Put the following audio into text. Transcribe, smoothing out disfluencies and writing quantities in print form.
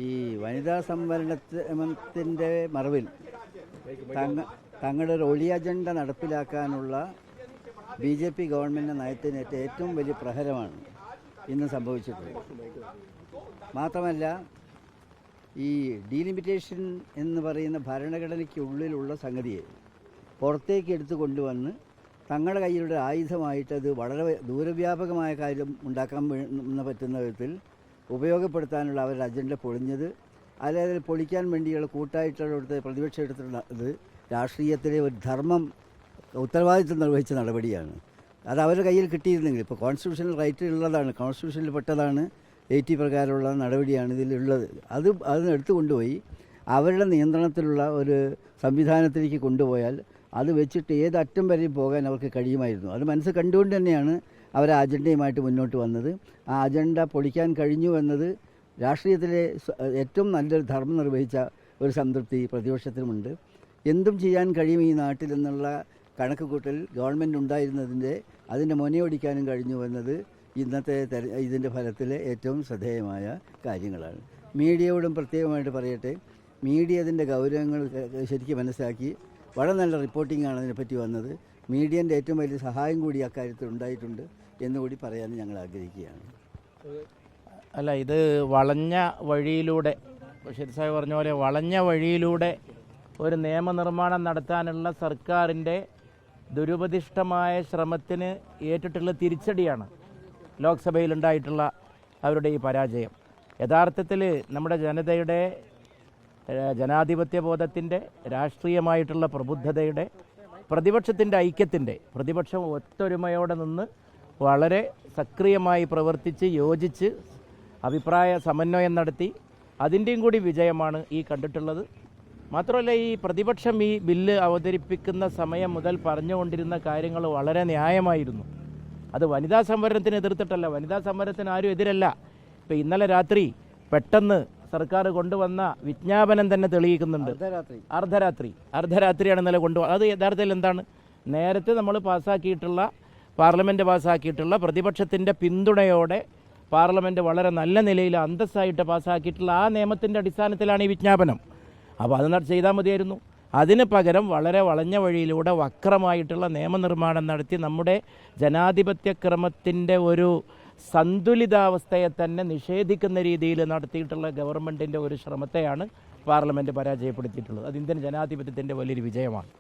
ഈ വനിതാ സംവരണത്തിൻ്റെ മറവിൽ തങ്ങളുടെ ഒരു ഒളി അജണ്ട നടപ്പിലാക്കാനുള്ള BJP ഗവൺമെൻറ് നയത്തിനേറ്റ ഏറ്റവും വലിയ പ്രഹരമാണ് ഇന്ന് സംഭവിച്ചിട്ടുള്ളത്. മാത്രമല്ല, ഈ ഡീലിമിറ്റേഷൻ എന്ന് പറയുന്ന ഭരണഘടനയ്ക്കുള്ളിലുള്ള സംഗതിയെ പുറത്തേക്ക് എടുത്തു കൊണ്ടുവന്ന് തങ്ങളുടെ കയ്യിലുള്ള ആയുധമായിട്ട് അത് വളരെ ദൂരവ്യാപകമായ കാര്യം ഉണ്ടാക്കാൻ പറ്റുന്ന വിധത്തിൽ ഉപയോഗപ്പെടുത്താനുള്ള അവരുടെ അജണ്ട പൊളിഞ്ഞത്, അതായത് പൊളിക്കാൻ വേണ്ടിയുള്ള കൂട്ടായിട്ടുള്ള പ്രതിപക്ഷം എടുത്തിട്ടുള്ളത് രാഷ്ട്രീയത്തിലെ ഒരു ധർമ്മം ഉത്തരവാദിത്വം നിർവഹിച്ച നടപടിയാണ്. അത് അവരുടെ കയ്യിൽ കിട്ടിയിരുന്നെങ്കിൽ, ഇപ്പോൾ കോൺസ്റ്റിറ്റ്യൂഷണൽ റൈറ്റ് ഉള്ളതാണ്, കോൺസ്റ്റിറ്റ്യൂഷനിൽ പെട്ടതാണ്, 80 പ്രകാരമുള്ള നടപടിയാണ് ഇതിലുള്ളത്. അത് എടുത്തു കൊണ്ടുപോയി അവരുടെ നിയന്ത്രണത്തിലുള്ള ഒരു സംവിധാനത്തിലേക്ക് കൊണ്ടുപോയാൽ അത് വെച്ചിട്ട് ഏത് അറ്റം വരെയും പോകാൻ അവർക്ക് കഴിയുമായിരുന്നു. അത് മനസ്സ് കണ്ടുകൊണ്ട് തന്നെയാണ് അവർ ആ അജണ്ടയുമായിട്ട് മുന്നോട്ട് വന്നത്. ആ അജണ്ട പൊളിക്കാൻ കഴിഞ്ഞു എന്നത് രാഷ്ട്രീയത്തിലെ ഏറ്റവും നല്ലൊരു ധർമ്മം നിർവഹിച്ച ഒരു സംതൃപ്തി പ്രതിപക്ഷത്തിനുമുണ്ട്. എന്തും ചെയ്യാൻ കഴിയും ഈ നാട്ടിൽ എന്നുള്ള കണക്ക് കൂട്ടൽ ഗവൺമെൻറ് ഉണ്ടായിരുന്നതിൻ്റെ അതിൻ്റെ മുനയൊടിക്കാനും കഴിഞ്ഞു എന്നത് ഇന്നത്തെ ഇതിൻ്റെ ഫലത്തിലെ ഏറ്റവും ശ്രദ്ധേയമായ കാര്യങ്ങളാണ്. മീഡിയയോടും പ്രത്യേകമായിട്ട് പറയട്ടെ, മീഡിയ അതിൻ്റെ ഗൗരവങ്ങൾ ശരിക്കും മനസ്സിലാക്കി വളരെ നല്ല റിപ്പോർട്ടിംഗാണ് അതിനെപ്പറ്റി വന്നത്. മീഡിയൻ്റെ ഏറ്റവും വലിയ സഹായം കൂടി അക്കാര്യത്തിൽ ഉണ്ടായിട്ടുണ്ട് എന്നുകൂടി പറയാൻ ഞങ്ങൾ ആഗ്രഹിക്കുകയാണ്. അല്ല, ഇത് വളഞ്ഞ വഴിയിലൂടെ, ബഷീർ സാഹിബ് പറഞ്ഞ പോലെ വളഞ്ഞ വഴിയിലൂടെ ഒരു നിയമനിർമ്മാണം നടത്താനുള്ള സർക്കാരിൻ്റെ ദുരുപദിഷ്ടമായ ശ്രമത്തിന് ഏറ്റിട്ടുള്ള തിരിച്ചടിയാണ് ലോക്സഭയിലുണ്ടായിട്ടുള്ള അവരുടെ ഈ പരാജയം. യഥാർത്ഥത്തിൽ നമ്മുടെ ജനതയുടെ ജനാധിപത്യ ബോധത്തിൻ്റെ, രാഷ്ട്രീയമായിട്ടുള്ള പ്രബുദ്ധതയുടെ, പ്രതിപക്ഷത്തിൻ്റെ ഐക്യത്തിൻ്റെ, പ്രതിപക്ഷം ഒത്തൊരുമയോടെ നിന്ന് വളരെ സക്രിയമായി പ്രവർത്തിച്ച് യോജിച്ച് അഭിപ്രായ സമന്വയം നടത്തി അതിൻ്റെയും കൂടി വിജയമാണ് ഈ കണ്ടിട്ടുള്ളത്. മാത്രമല്ല, ഈ പ്രതിപക്ഷം ഈ ബില്ല് അവതരിപ്പിക്കുന്ന സമയം മുതൽ പറഞ്ഞുകൊണ്ടിരുന്ന കാര്യങ്ങൾ വളരെ ന്യായമായിരുന്നു. അത് വനിതാ സംവരണത്തിന് എതിർത്തിട്ടല്ല, വനിതാ സംവരണത്തിന് ആരും എതിരല്ല. ഇപ്പോൾ ഇന്നലെ രാത്രി പെട്ടെന്ന് സർക്കാർ കൊണ്ടുവന്ന വിജ്ഞാപനം തന്നെ തെളിയിക്കുന്നുണ്ട്. അർദ്ധരാത്രിയാണ് ഇന്നലെ കൊണ്ടുവന്നത്. അത് യഥാർത്ഥത്തിൽ എന്താണ്? നേരത്തെ നമ്മൾ പാർലമെൻറ്റ് പാസ്സാക്കിയിട്ടുള്ള പ്രതിപക്ഷത്തിൻ്റെ പിന്തുണയോടെ പാർലമെൻറ്റ് വളരെ നല്ല നിലയിൽ അന്തസ്സായിട്ട് പാസ്സാക്കിയിട്ടുള്ള ആ നിയമത്തിൻ്റെ അടിസ്ഥാനത്തിലാണ് ഈ വിജ്ഞാപനം. അപ്പോൾ അത് ചെയ്താൽ മതിയായിരുന്നു. അതിന് പകരം വളരെ വളഞ്ഞ വഴിയിലൂടെ വക്രമായിട്ടുള്ള നിയമനിർമ്മാണം നടത്തി നമ്മുടെ ജനാധിപത്യക്രമത്തിൻ്റെ ഒരു സന്തുലിതാവസ്ഥയെ തന്നെ നിഷേധിക്കുന്ന രീതിയിൽ നടത്തിയിട്ടുള്ള ഗവൺമെൻറ്റിൻ്റെ ഒരു ശ്രമത്തെയാണ് പാർലമെൻറ്റ് പരാജയപ്പെടുത്തിയിട്ടുള്ളത്. അത് ഇന്ത്യൻ ജനാധിപത്യത്തിൻ്റെ വലിയൊരു വിജയമാണ്.